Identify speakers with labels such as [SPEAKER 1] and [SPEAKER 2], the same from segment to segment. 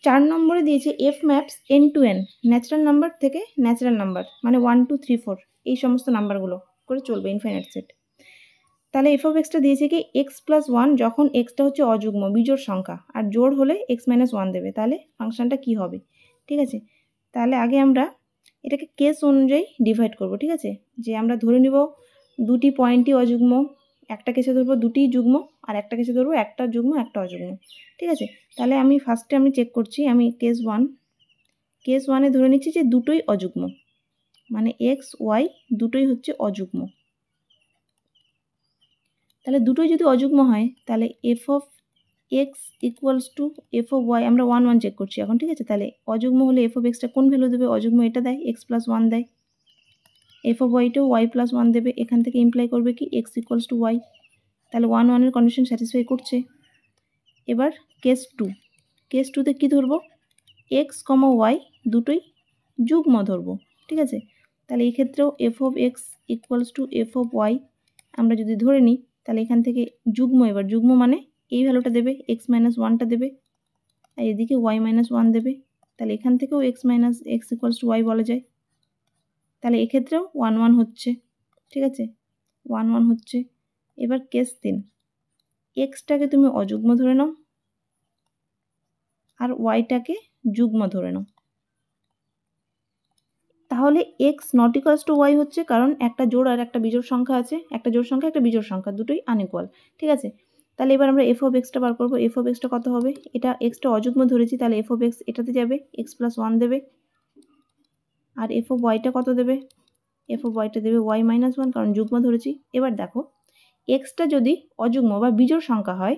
[SPEAKER 1] 4 নম্বরে দিয়েছে f maps n to n, natural number থেকে ন্যাচারাল নাম্বার, মানে 1 2 3 4 এই সমস্ত নাম্বারগুলো করে চলবে ইনফাইনাইট সেট। তাহলে এফ অফ এক্সটা দিয়েছে কি এক্স প্লাস ওয়ান, যখন এক্সটা হচ্ছে অযুগ্ম বিজোড় সংখ্যা আর জোড় হলে এক্স মাইনাস ওয়ান দেবে, তাহলে ফাংশনটা কী হবে। ঠিক আছে, তাহলে আগে আমরা এটাকে কেস অনুযায়ী ডিভাইড করব। ঠিক আছে, যে আমরা ধরে নিব দুটি পয়েন্টই অযুগ্ম, একটা কেসে ধরবো দুটি যুগ্ম আর একটা কেসে ধরবো একটা যুগ্ম একটা অযুগ্ম। ঠিক আছে, তাহলে আমি ফার্স্টে চেক করছি, আমি কেস ওয়ানে ধরে নিচ্ছি যে দুটোই অযুগ্ম, মানে এক্স ওয়াই দুটোই হচ্ছে অযুগ্ম। তাহলে দুটোই যদি অযুগ্ম হয় তাহলে f of x equals to f of y, আমরা 1 1 চেক করছি এখন। ঠিক আছে, তাহলে অযুগ্ম হলে এফ অফ এক্সটা কোন ভ্যালু দেবে, অযুগ্ম এটা দেয় এক্স প্লাস ওয়ান দেয়, এফ অফ ওয়াইটাও ওয়াই প্লাস ওয়ান দেবে, এখান থেকে ইমপ্লাই করবে কি এক্স ইকুয়ালস টু ওয়াই, তাহলে 1 1 এর কন্ডিশন স্যাটিসফাই করছে। এবার কেস টুতে কী ধরবো, এক্স কমা ওয়াই দুটোই যুগ্ম ধরবো। ঠিক আছে, তাহলে এই ক্ষেত্রেও f of x equals to f of y আমরা যদি ধরে নিই, তাহলে এখান থেকে যুগ্ম, এবার যুগ্ম মানে এই ভ্যালুটা দেবে এক্স মাইনাস ওয়ানটা দেবে, আর এদিকে ওয়াই মাইনাস ওয়ান দেবে, তাহলে এখান থেকেও এক্স ইকুয়ালস টু ওয়াই বলা যায়। তাহলে এক্ষেত্রেও 1 1 হচ্ছে। ঠিক আছে, 1 1 হচ্ছে। এবার কেস 3, এক্সটাকে তুমি অযুগ্ম ধরে নাও আর ওয়াইটাকে যুগ্ম ধরে নাও, তাহলে x not equals to y হচ্ছে, কারণ একটা জোড় আর একটা বিজোড় সংখ্যা আছে, একটা জোড় সংখ্যা একটা বিজোড় সংখ্যা দুটোই আনইকুয়াল। ঠিক আছে, তাহলে এবার আমরা এফ অফ এক্সটা বার করবো। এফ অফ এক্সটা কত হবে, এটা এক্সটা অযুগ্ম ধরেছি, তাহলে এফ অফ এক্স এটাতে যাবে এক্স প্লাস ওয়ান দেবে, আর এফ অফ ওয়াইটা কত দেবে, এফ অফ ওয়াইটা দেবে ওয়াই মাইনাস ওয়ান, কারণ যুগ্ম ধরেছি। এবার দেখো এক্সটা যদি অযুগ্ম বা বিজোড় সংখ্যা হয়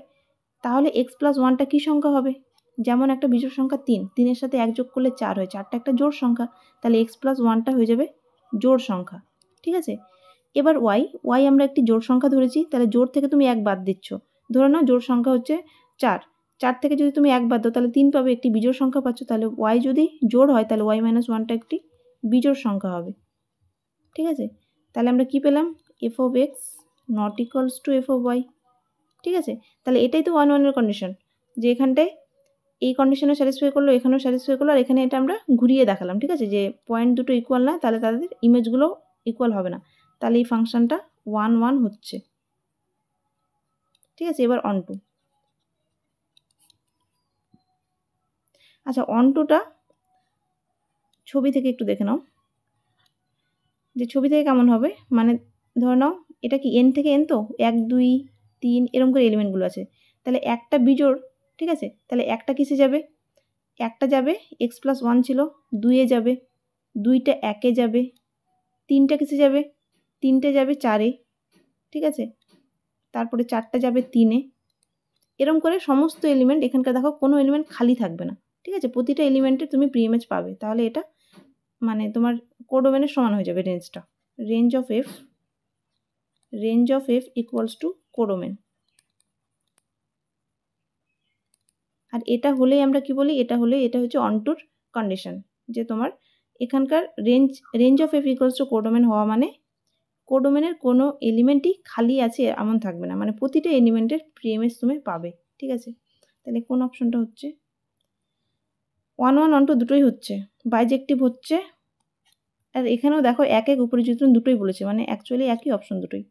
[SPEAKER 1] তাহলে এক্স প্লাস ওয়ানটা কী সংখ্যা হবে, যেমন একটা বিজোড় সংখ্যা 3, 3-এর সাথে 1 যোগ করলে 4 হয়, 4টা একটা জোড় সংখ্যা, তাহলে এক্স প্লাস ওয়ানটা হয়ে যাবে জোড় সংখ্যা। ঠিক আছে, এবার ওয়াই আমরা একটি জোড় সংখ্যা ধরেছি, তাহলে জোড় থেকে তুমি 1 বাদ দিচ্ছ, ধরে নাও জোড় সংখ্যা হচ্ছে 4, 4 থেকে যদি তুমি 1 বাদ দাও তাহলে 3 পাবে, একটি বিজোড় সংখ্যা পাচ্ছ, তাহলে ওয়াই যদি জোড় হয় তাহলে ওয়াই মাইনাস ওয়ানটা একটি বিজোড় সংখ্যা হবে। ঠিক আছে, তাহলে আমরা কি পেলাম, f of x not equals to f of y. ঠিক আছে, তাহলে এটাই তো 1 1 এর কন্ডিশন, যে এখানটায় এই কন্ডিশনে স্যাটিসফাই করলো, এখানেও স্যাটিসফাই করলো, আর এখানে এটা আমরা ঘুরিয়ে দেখালাম। ঠিক আছে, যে পয়েন্ট দুটো ইকুয়াল না, তাহলে তাদের ইমেজগুলো ইকুয়াল হবে না, তাহলে এই ফাংশনটা 1 1 হচ্ছে। ঠিক আছে, এবার অন টু। আচ্ছা, অন টুটা ছবি থেকে একটু দেখে নাও, যে ছবি থেকে কেমন হবে, মানে ধরে নাও এটা কি এন থেকে এন, তো 1 2 3 এরকম করে এলিমেন্টগুলো আছে, তাহলে একটা বিজোড়। ঠিক আছে, তাহলে একটা কিসে যাবে, একটা যাবে এক্স প্লাস ওয়ান ছিল, 2-এ যাবে, 2টা 1-এ যাবে, 3টা কিসে যাবে, 3টে যাবে 4-এ। ঠিক আছে, তারপরে 4টা যাবে 3-এ, এরকম করে সমস্ত এলিমেন্ট, এখানকার দেখো কোনো এলিমেন্ট খালি থাকবে না। ঠিক আছে, প্রতিটা এলিমেন্টে তুমি প্রি ইমেজ পাবে, তাহলে এটা মানে তোমার কোডোমেনের সমান হয়ে যাবে রেঞ্জটা, range of F equals to codomain. আর এটা হলেই আমরা কি বলি, এটা হচ্ছে অনটুর কন্ডিশন, যে তোমার এখানকার range of F equals to codomain হওয়া মানে কোডোমেনের কোনো এলিমেন্টই খালি আছে এমন থাকবে না, মানে প্রতিটা এলিমেন্টের প্রি ইমেজ তুমি পাবে। ঠিক আছে, তাহলে কোন অপশনটা হচ্ছে, 1 1 1 2 দুটোই হচ্ছে, বাইজেক্টিভ হচ্ছে, আর এখানেও দেখো এক এক উপরে দুটোই বলেছে, মানে অ্যাকচুয়ালি একই অপশন দুটোই।